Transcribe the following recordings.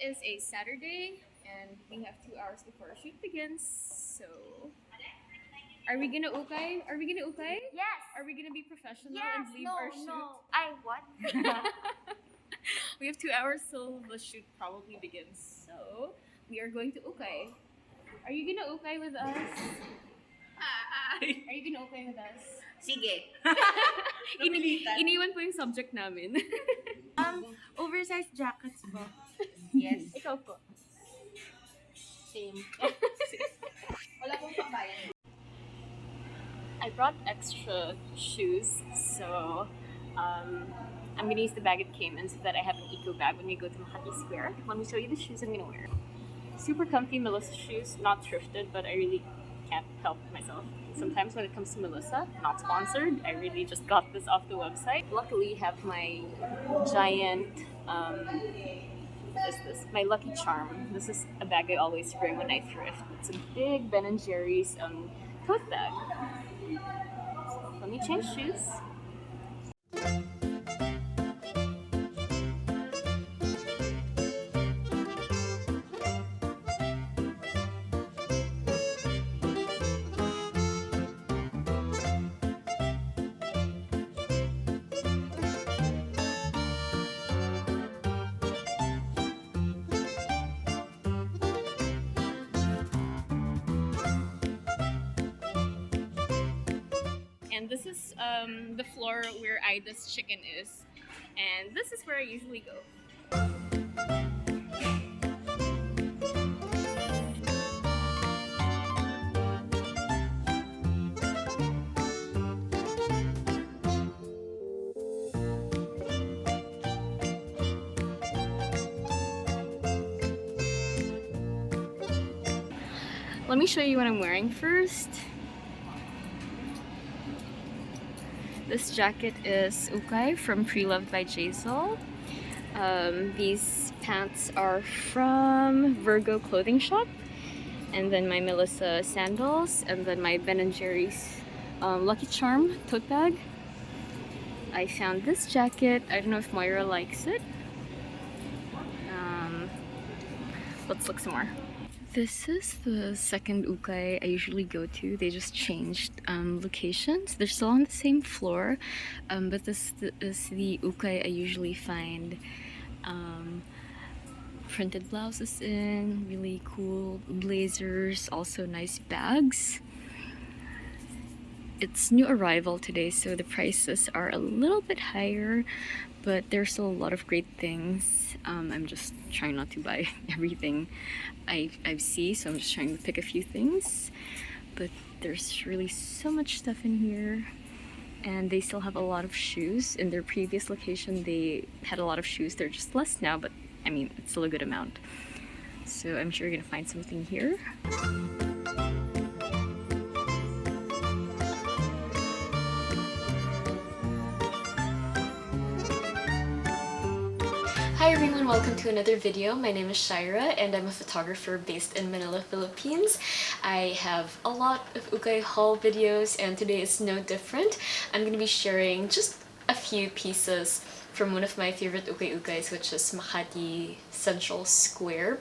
is a Saturday and we have 2 hours before our shoot begins. So, are we gonna ukay? Are we gonna ukay? Yes. Are we gonna be professional Yes. and leave our shoot? No. I what? We have 2 hours till the shoot probably begins. So, we are going to ukay. Are you gonna ukay with us? Are you gonna ukay with us? Sige. Iniwan po yung subject namin. Oversized jackets ba? Yes. Ikaw po. Same. Wala pong pambayan. I brought extra shoes, so I'm gonna use the bag it came in so that I have an eco bag when we go to Makati Square. Let me show you the shoes I'm gonna wear. Super comfy Melissa shoes, not thrifted, but I really can't help myself. Sometimes when it comes to Melissa, not sponsored, I really just got this off the website. Luckily, have my giant, what is this? My Lucky Charm. This is a bag I always bring when I thrift. It's a big Ben & Jerry's tote bag. So let me change shoes. And this is the floor where Ida's chicken is. And this is where I usually go. Let me show you what I'm wearing first. This jacket is Ukay from Pre-Loved by Jaisal. These pants are from Virgo Clothing Shop. And then my Melissa sandals. And then my Ben & Jerry's Lucky Charm tote bag. I found this jacket. I don't know if Moira likes it. Let's look some more. This is the second ukay I usually go to. They just changed locations. They're still on the same floor, but this is the ukay I usually find printed blouses in, really cool blazers, also nice bags. It's new arrival today, so the prices are a little bit higher, but there's still a lot of great things. I'm just trying not to buy everything I see, so I'm just trying to pick a few things. But there's really so much stuff in here, and they still have a lot of shoes. In their previous location, they had a lot of shoes. They're just less now, but I mean, it's still a good amount. So I'm sure you're gonna find something here. Hi everyone, welcome to another video. My name is Shaira and I'm a photographer based in Manila, Philippines. I have a lot of ukay haul videos and today is no different. I'm going to be sharing just a few pieces from one of my favorite ukay-ukays, which is Makati Central Square.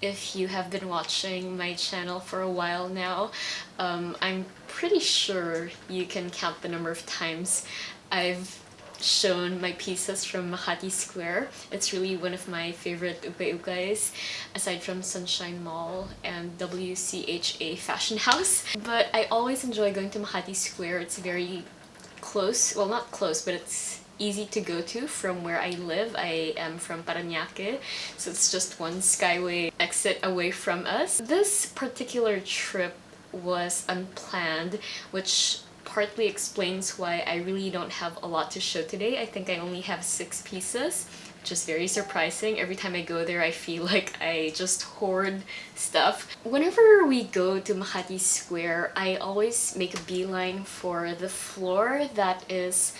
If you have been watching my channel for a while now, I'm pretty sure you can count the number of times I've shown my pieces from Makati Square. It's really one of my favorite ukay-ukays, aside from Sunshine Mall and WCHA Fashion House. But I always enjoy going to Makati Square. It's very close, well not close, but it's easy to go to from where I live. I am from Parañaque, so it's just one skyway exit away from us. This particular trip was unplanned, which partly explains why I really don't have a lot to show today. I think I only have 6 pieces, which is very surprising. Every time I go there, I feel like I just hoard stuff. Whenever we go to Makati Square, I always make a beeline for the floor that is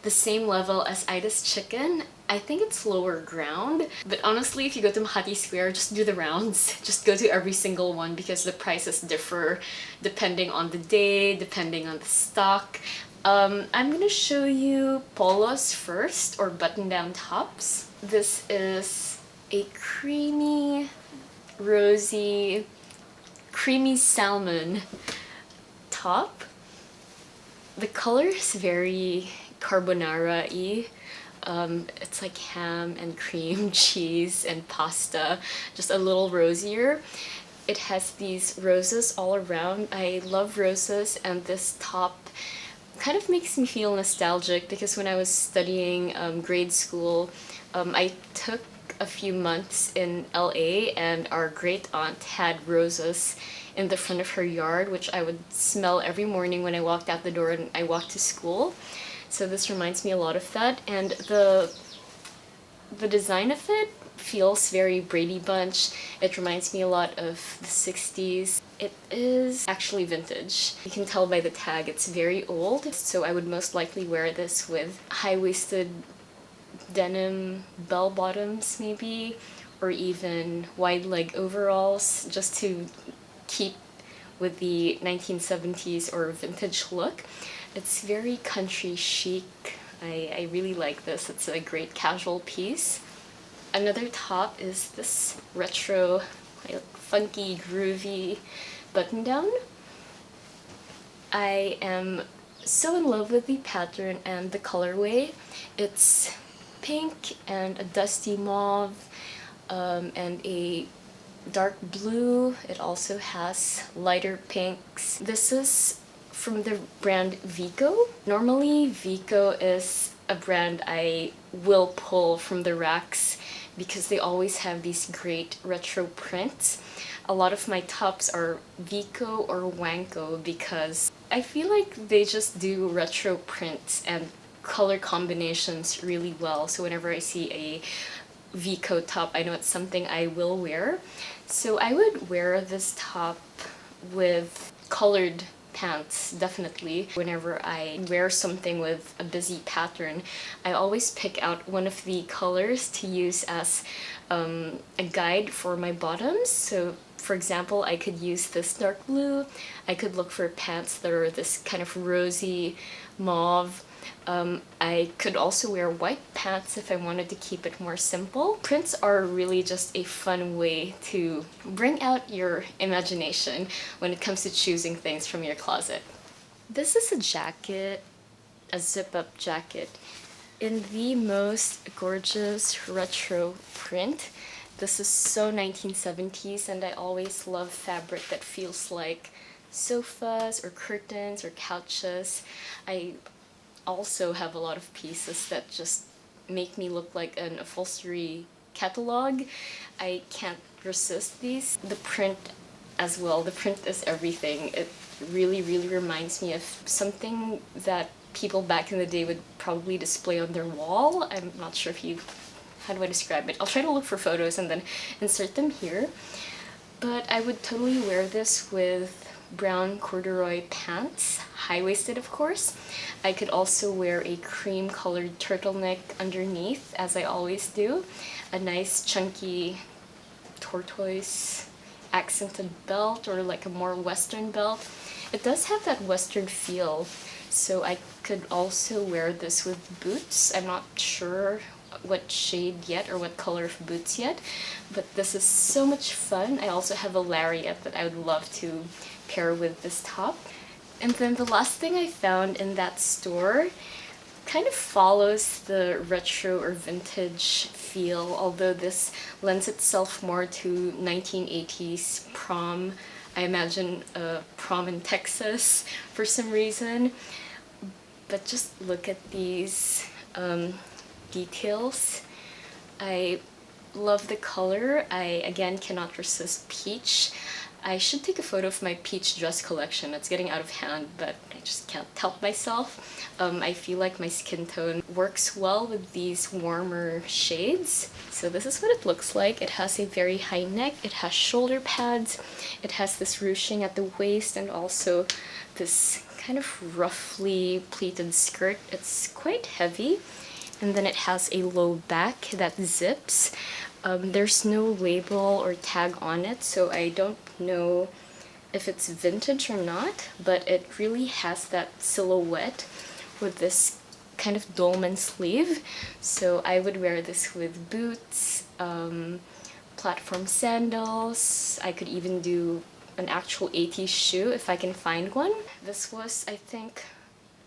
the same level as Ida's chicken. I think it's lower ground, but honestly, if you go to Makati Square, just do the rounds. Just go to every single one because the prices differ depending on the day, depending on the stock. I'm gonna show you polos first, or button-down tops. This is a creamy, rosy, creamy salmon top. The color is very carbonara-y. It's like ham and cream cheese and pasta, just a little rosier. It has these roses all around. I love roses, and this top kind of makes me feel nostalgic because when I was studying grade school, I took a few months in LA, and our great aunt had roses in the front of her yard, which I would smell every morning when I walked out the door and I walked to school. So this reminds me a lot of that, and the design of it feels very Brady Bunch. It reminds me a lot of the 60s. It is actually vintage. You can tell by the tag it's very old, so I would most likely wear this with high-waisted denim bell bottoms maybe, or even wide leg overalls, just to keep with the 1970s or vintage look. It's very country chic. I really like this. It's a great casual piece. Another top is this retro, funky, groovy button-down. I am so in love with the pattern and the colorway. It's pink and a dusty mauve and a dark blue. It also has lighter pinks. This is from the brand Vico. Normally Vico is a brand I will pull from the racks because they always have these great retro prints. A lot of my tops are Vico or Wanko because I feel like they just do retro prints and color combinations really well. So whenever I see a Vico top, I know it's something I will wear. So I would wear this top with colored pants, definitely. Whenever I wear something with a busy pattern, I always pick out one of the colors to use as a guide for my bottoms. So for example, I could use this dark blue. I could look for pants that are this kind of rosy mauve. I could also wear white pants if I wanted to keep it more simple. Prints are really just a fun way to bring out your imagination when it comes to choosing things from your closet. This is a jacket, a zip-up jacket, in the most gorgeous retro print. This is so 1970s, and I always love fabric that feels like sofas or curtains or couches. I also have a lot of pieces that just make me look like an upholstery catalog. I can't resist these. The print as well. The print is everything. It really, really reminds me of something that people back in the day would probably display on their wall. I'm not sure if you... how do I describe it? I'll try to look for photos and then insert them here. But I would totally wear this with brown corduroy pants, high-waisted of course. I could also wear a cream-colored turtleneck underneath, as I always do. A nice chunky tortoise accented belt, or like a more western belt. It does have that western feel, so I could also wear this with boots. I'm not sure what shade yet or what color of boots yet, but this is so much fun. I also have a lariat that I would love to pair with this top. And then the last thing I found in that store kind of follows the retro or vintage feel, although this lends itself more to 1980s prom. I imagine a prom in Texas for some reason. But just look at these details. I love the color. I again cannot resist peach. I should take a photo of my peach dress collection. It's getting out of hand, but I just can't help myself. I feel like my skin tone works well with these warmer shades. So this is what it looks like. It has a very high neck, it has shoulder pads, it has this ruching at the waist, and also this kind of roughly pleated skirt. It's quite heavy, and then it has a low back that zips. There's no label or tag on it, so I don't know if it's vintage or not, but it really has that silhouette with this kind of dolman sleeve. So I would wear this with boots, platform sandals. I could even do an actual 80s shoe if I can find one. This was, I think,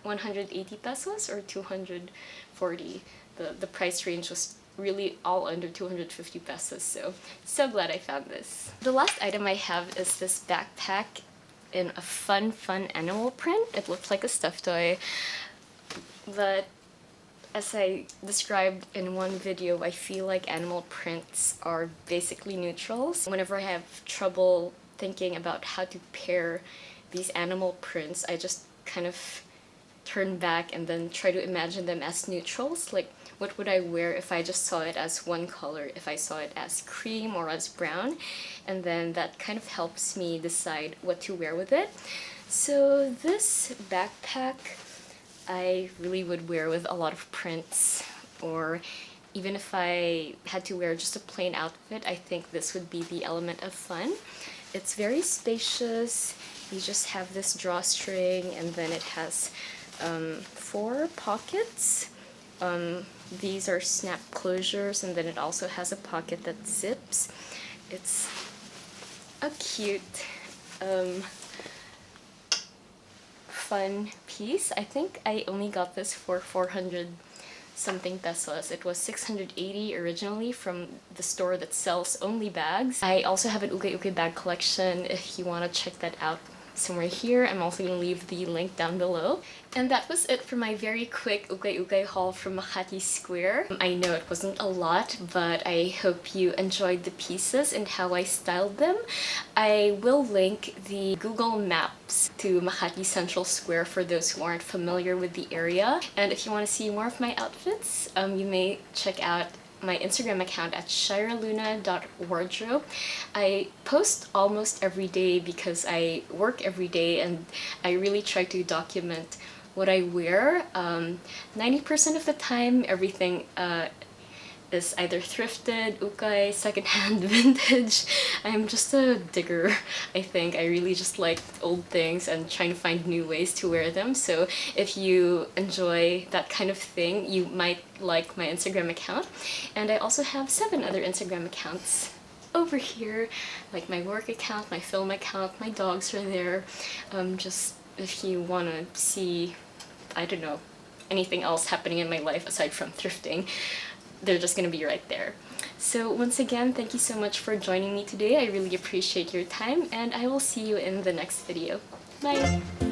180 pesos or 240. The price range was really all under 250 pesos, so glad I found this. The last item I have is this backpack in a fun animal print. It looks like a stuffed toy, but as I described in one video, I feel like animal prints are basically neutrals. Whenever I have trouble thinking about how to pair these animal prints, I just kind of turn back and then try to imagine them as neutrals. Like, what would I wear if I just saw it as one color, if I saw it as cream or as brown? And then that kind of helps me decide what to wear with it. So this backpack I really would wear with a lot of prints, or even if I had to wear just a plain outfit, I think this would be the element of fun. It's very spacious. You just have this drawstring, and then it has 4 pockets. These are snap closures, and then it also has a pocket that zips. It's a cute, fun piece. I think I only got this for 400 something pesos. It was 680 originally from the store that sells only bags. I also have an ukay-ukay bag collection if you want to check that out somewhere here. I'm also going to leave the link down below. And that was it for my very quick ukay-ukay haul from Makati Square. I know it wasn't a lot, but I hope you enjoyed the pieces and how I styled them. I will link the Google Maps to Makati Central Square for those who aren't familiar with the area. And if you want to see more of my outfits, you may check out my Instagram account at shiraluna.wardrobe. I post almost every day because I work every day and I really try to document what I wear. 90% of the time everything is either thrifted, ukay, secondhand, vintage. I'm just a digger, I think. I really just like old things and trying to find new ways to wear them. So if you enjoy that kind of thing, you might like my Instagram account. And I also have 7 other Instagram accounts over here, like my work account, my film account, my dogs are there. Just if you want to see, I don't know, anything else happening in my life aside from thrifting, they're just gonna be right there. So once again, thank you so much for joining me today. I really appreciate your time, and I will see you in the next video. Bye!